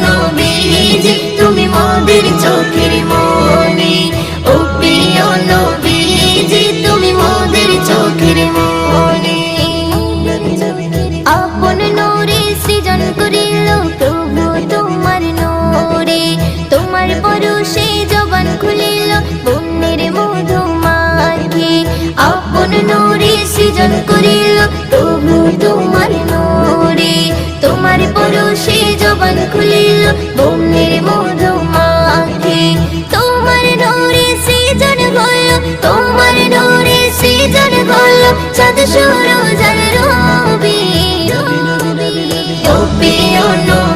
নবীজি তুমি মোদের চোখের মনি, ও প্রিয় নবীজি তুমি মোদের চোখের মনি। আপন নূরে সৃজন করিল প্রভু তোমার নূরে, তোমার পরশে জবান খুলিল বন্যের মধু মাখি। আপন নূরে সৃজন করিল প্রভু তোমার নূরে, তোমার পরশে জবান খুলিল বন্যের মধু মাখি। তোমার নূরে সৃজন হলো, তোমার নূরে সৃজন হলো চাঁদ সূরজ আর রবি।